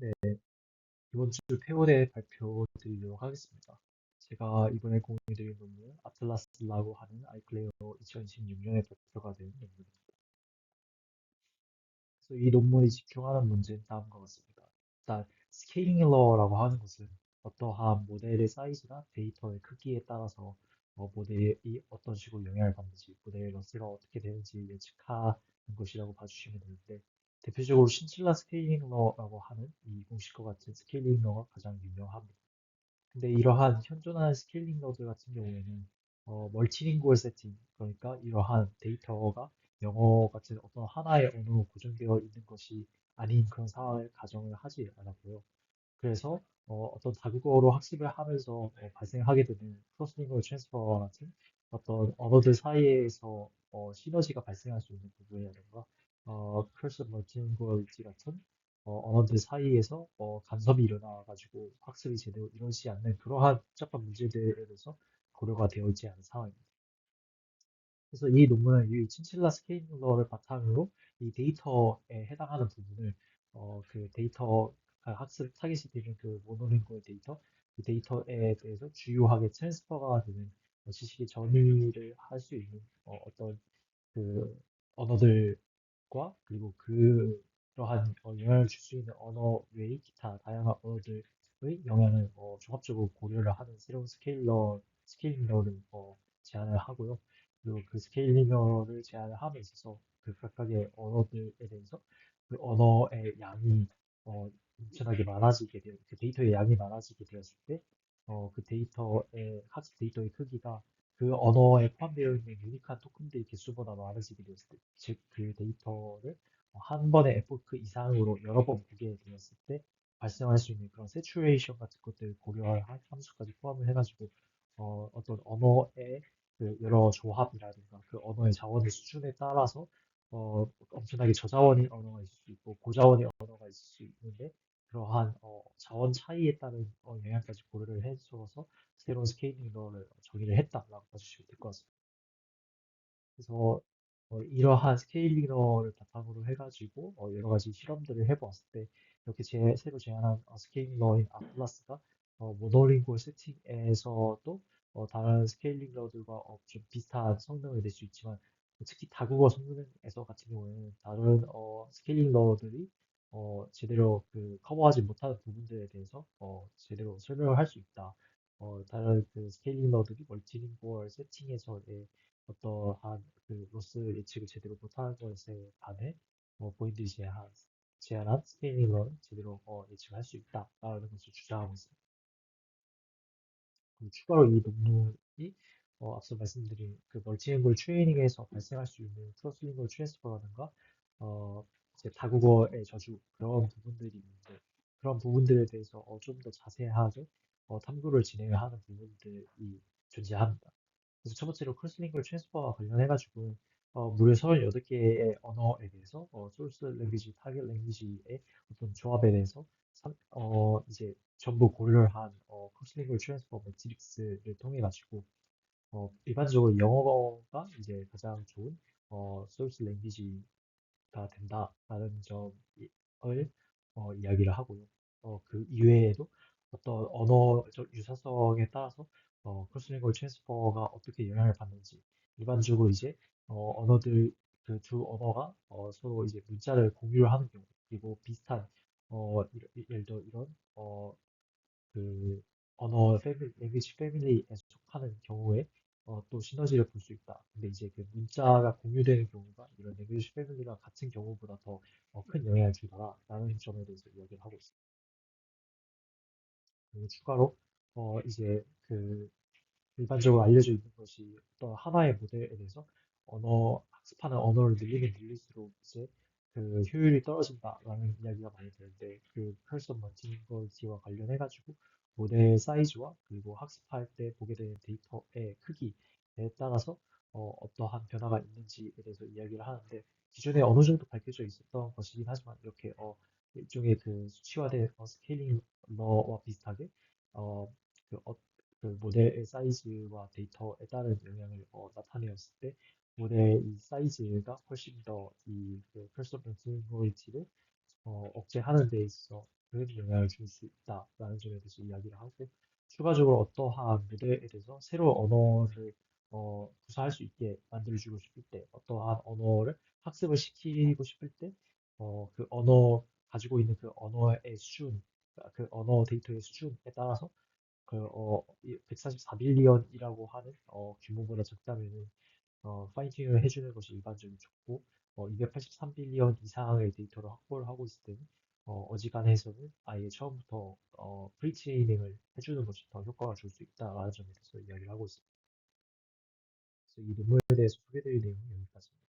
네, 이번 주 페어에 발표 드리도록 하겠습니다. 제가 이번에 공유드린 논문은 아틀라스라고 하는 아이클레어 2026년에 발표가 된 논문입니다. 그래서 이 논문이 집중하는 문제는 다음과 같습니다. 일단 스케일링 러라고 하는 것은 어떠한 모델의 사이즈나 데이터의 크기에 따라서 모델이 어떤 식으로 영향을 받는지, 모델의 러스가 어떻게 되는지 예측하는 것이라고 봐주시면 되는데, 대표적으로 신칠라 스케일링 러라고 하는 이 공식과 같은 스케일링 러가 가장 유명합니다. 근데 이러한 현존하는 스케일링 러들 같은 경우에는 멀티링구얼 세팅, 그러니까 이러한 데이터가 영어 같은 어떤 하나의 언어로 고정되어 있는 것이 아닌 그런 상황을 가정을 하지 않았고요. 그래서 떤 다국어로 학습을 하면서 발생하게 되는 크로스링구얼 트랜스퍼와 같은 어떤 언어들 사이에서 시너지가 발생할 수 있는 부분이라든가 크로스 멀티링구얼리티 같은 언어들 사이에서 간섭이 일어나가지고 학습이 제대로 이루어지지 않는 그러한 복잡한 문제들에 대해서 고려가 되어 있지 않은 상황입니다. 그래서 이 논문은 이 친칠라 스케일러를 바탕으로 이 데이터에 해당하는 부분을 그 데이터 학습 타깃이 되는 그 모노링구얼 데이터 그 데이터에 대해서 주요하게 트랜스퍼가 되는 지식의 전이를 할 수 있는 어떤 그 언어들과 그리고 그러한 영향을 줄 수 있는 언어 외의 기타 다양한 언어들의 영향을 종합적으로 고려를 하는 새로운 스케일러를 제안을 하고요. 그리고 그 스케일러를 제안을 함에 있어서 그 각각의 언어들에 대해서 그 언어의 양이 엄청나게 많아지게 되어 그 데이터의 양이 많아지게 되었을 때 그 데이터의 학습 데이터의 크기가 그 언어에 포함되어 있는 유니크한 토큰들의 개수보다 많아지게 되었을 때, 즉 그 데이터를 한 번에 에포크 이상으로 여러 번 보게 되었을 때 발생할 수 있는 그런 세츄레이션 같은 것들을 고려할 함수까지 포함을 해가지고 어떤 언어의 그 여러 조합이라든가 그 언어의 자원의 수준에 따라서 엄청나게 저자원의 언어가 있을 수 있고 고자원의 언어가 있을 수 있는데 그러한 자원 차이에 따른 영향까지 고려를 해줘서 새로운 스케일링 러를 정의를 했다라고 봐주시면 될 것 같습니다. 그래서 이러한 스케일링러를 바탕으로 해가지고 여러 가지 실험들을 해보았을 때 이렇게 새로 제안한 스케일링러인 아틀라스가 모노링구얼 세팅에서도 다른 스케일링러들과 좀 비슷한 성능을 낼 수 있지만 특히 다국어 성능에서 같은 경우에는 다른 스케일링러들이 제대로 그 커버하지 못하는 부분들에 대해서 제대로 설명을 할 수 있다. 다른 그 스케일링러들이 멀티링구얼 세팅에서의 어떠한 그 로스 예측을 제대로 못하는 것에 반해 본인들이 제안한 스케일링은 제대로 예측할 수 있다라는 것을 주장하고 있습니다. 그리고 추가로 이 논문이 앞서 말씀드린 그 멀티lingual 트레이닝에서 발생할 수 있는 크로스링구얼 트랜스퍼라든가 이제 다국어의 저주 그런 부분들이 있는데 그런 부분들에 대해서 좀 더 자세하게 탐구를 진행을 하는 부분들이 존재합니다. 그래서 첫 번째로 크로스링구얼 트랜스퍼와 관련해가지고 무려 38개의 언어에 대해서 소스 랭귀지, 타겟 랭귀지의 어떤 조합에 대해서 이제 전부 고려를 한 크로스링구얼 트랜스퍼 매트릭스를 통해 가지고 일반적으로 영어가 이제 가장 좋은 소스 랭귀지가 된다라는 점을 이야기를 하고요. 그 이외에도 어떤 언어적 유사성에 따라서 크로스링구얼 트랜스퍼가 어떻게 영향을 받는지 일반적으로 이제 언어들 그 두 언어가 서로 이제 문자를 공유를 하는 경우 그리고 비슷한 예를 들어 이런 그 언어 랭귀지 패밀리에 속하는 경우에 또 시너지를 볼 수 있다. 근데 이제 그 문자가 공유되는 경우가 이런 랭귀지 패밀리가 같은 경우보다 더 큰 영향을 주더라라는 점에 대해서 이야기를 하고 있습니다. 그리고 추가로 이제 그 일반적으로 알려져 있는 것이 어떤 하나의 모델에 대해서 학습하는 언어를 늘리면 늘릴수록 이제 그 효율이 떨어진다라는 이야기가 많이 되는데 그 펄선 멀티linguality와 관련해가지고 모델 사이즈와 그리고 학습할 때 보게 되는 데이터의 크기에 따라서 어떠한 변화가 있는지에 대해서 이야기를 하는데 기존에 어느 정도 밝혀져 있었던 것이긴 하지만 이렇게 일종의 그 수치화된 스케일링 러와 비슷하게 어, 그 그 모델의 사이즈와 데이터에 따른 영향을 나타내었을 때 모델의 이 사이즈가 훨씬 더이 그 퍼스널 싱글리티를 억제하는 데 있어 영향을 줄 수 있다라는 점에 대해서 이야기를 하고, 추가적으로 어떠한 모델에 대해서 새로운 언어를 구사할 수 있게 만들어주고 싶을 때, 어떠한 언어를 학습을 시키고 싶을 때, 그 언어 가지고 있는 그 언어의 수준, 그 언어 데이터의 수준에 따라서 144빌리언이라고 하는 규모보다 작다면은 파인튜닝을 해주는 것이 일반적으로 좋고, 283빌리언 이상의 데이터를 확보를 하고 있을 때는 어지간해서는 아예 처음부터 프리트레이닝을 해주는 것이 더 효과가 줄 수 있다라는 점에 대해서 이야기를 하고 있습니다. 그래서 이 논문에 대해서 소개드릴 내용은 여기까지입니다.